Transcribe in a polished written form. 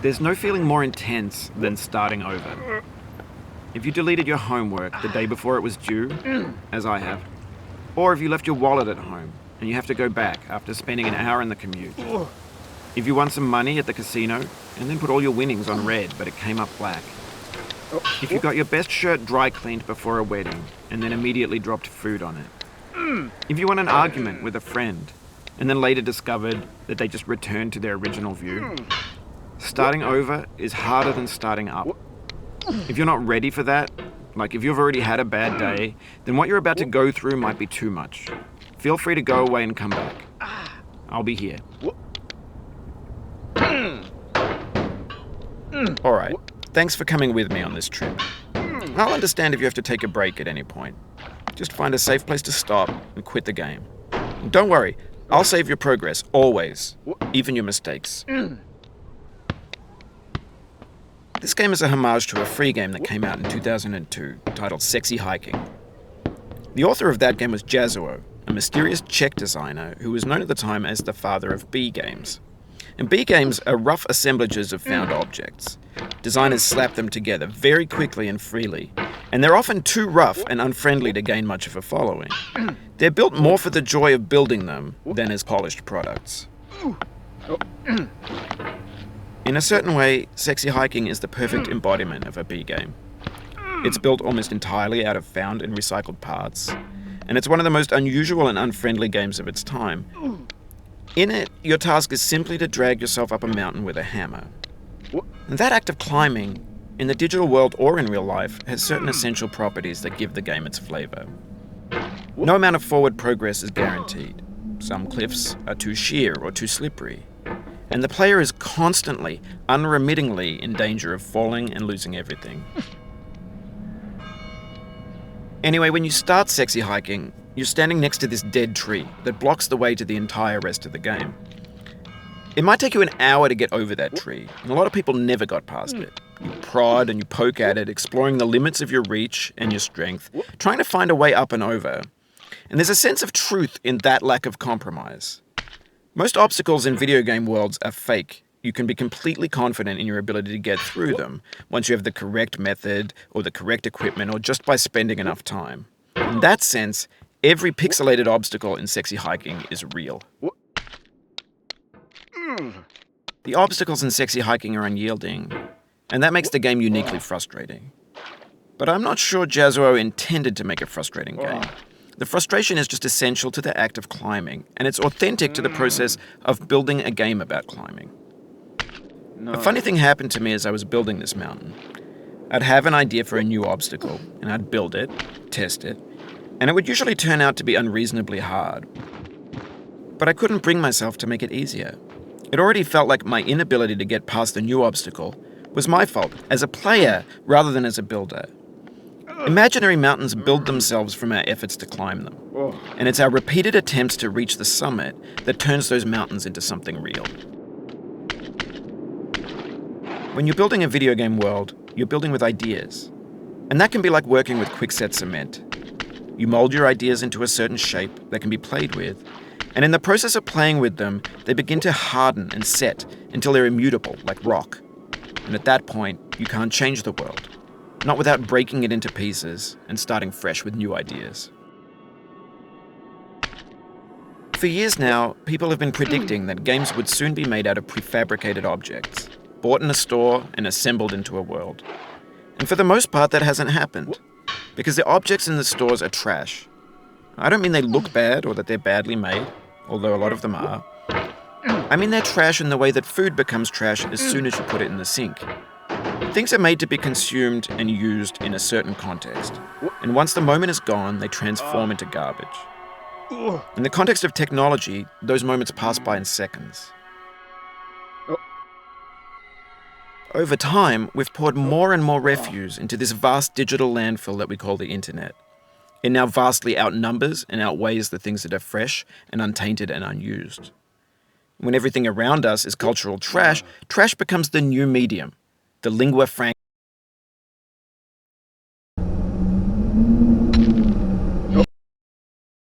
There's no feeling more intense than starting over. If you deleted your homework the day before it was due, as I have, or if you left your wallet at home and you have to go back after spending an hour in the commute. If you won some money at the casino and then put all your winnings on red but it came up black. If you got your best shirt dry cleaned before a wedding and then immediately dropped food on it. If you won an argument with a friend and then later discovered that they just returned to their original view. Starting over is harder than starting up. If you're not ready for that, like if you've already had a bad day, then what you're about to go through might be too much. Feel free to go away and come back. I'll be here. Alright, thanks for coming with me on this trip. I'll understand if you have to take a break at any point. Just find a safe place to stop and quit the game. And don't worry, I'll save your progress, always. Even your mistakes. This game is a homage to a free game that came out in 2002, titled Sexy Hiking. The author of that game was Jazzuo, a mysterious Czech designer who was known at the time as the father of B games. And B games are rough assemblages of found objects. Designers slap them together very quickly and freely, and they're often too rough and unfriendly to gain much of a following. They're built more for the joy of building them than as polished products. In a certain way, Sexy Hiking is the perfect embodiment of a B game. It's built almost entirely out of found and recycled parts, and it's one of the most unusual and unfriendly games of its time. In it, your task is simply to drag yourself up a mountain with a hammer. And that act of climbing, in the digital world or in real life, has certain essential properties that give the game its flavor. No amount of forward progress is guaranteed. Some cliffs are too sheer or too slippery. And the player is constantly, unremittingly in danger of falling and losing everything. Anyway, when you start Sexy Hiking, you're standing next to this dead tree that blocks the way to the entire rest of the game. It might take you an hour to get over that tree, and a lot of people never got past it. You prod and you poke at it, exploring the limits of your reach and your strength, trying to find a way up and over. And there's a sense of truth in that lack of compromise. Most obstacles in video game worlds are fake. You can be completely confident in your ability to get through them once you have the correct method or the correct equipment or just by spending enough time. In that sense, every pixelated obstacle in Sexy Hiking is real. The obstacles in Sexy Hiking are unyielding, and that makes the game uniquely frustrating. But I'm not sure Jazzuo intended to make a frustrating game. The frustration is just essential to the act of climbing, and it's authentic to the process of building a game about climbing. A funny thing happened to me as I was building this mountain. I'd have an idea for a new obstacle, and I'd build it, test it, and it would usually turn out to be unreasonably hard. But I couldn't bring myself to make it easier. It already felt like my inability to get past the new obstacle was my fault, as a player rather than as a builder. Imaginary mountains build themselves from our efforts to climb them, and it's our repeated attempts to reach the summit that turns those mountains into something real. When you're building a video game world, you're building with ideas, and that can be like working with quickset cement. You mold your ideas into a certain shape that can be played with, and in the process of playing with them, they begin to harden and set until they're immutable, like rock. And at that point, you can't change the world. Not without breaking it into pieces and starting fresh with new ideas. For years now, people have been predicting that games would soon be made out of prefabricated objects, bought in a store and assembled into a world. And for the most part, that hasn't happened, because the objects in the stores are trash. I don't mean they look bad or that they're badly made, although a lot of them are. I mean they're trash in the way that food becomes trash as soon as you put it in the sink. Things are made to be consumed and used in a certain context, and once the moment is gone, they transform into garbage. In the context of technology, those moments pass by in seconds. Over time, we've poured more and more refuse into this vast digital landfill that we call the internet. It now vastly outnumbers and outweighs the things that are fresh and untainted and unused. When everything around us is cultural trash, trash becomes the new medium, the lingua franca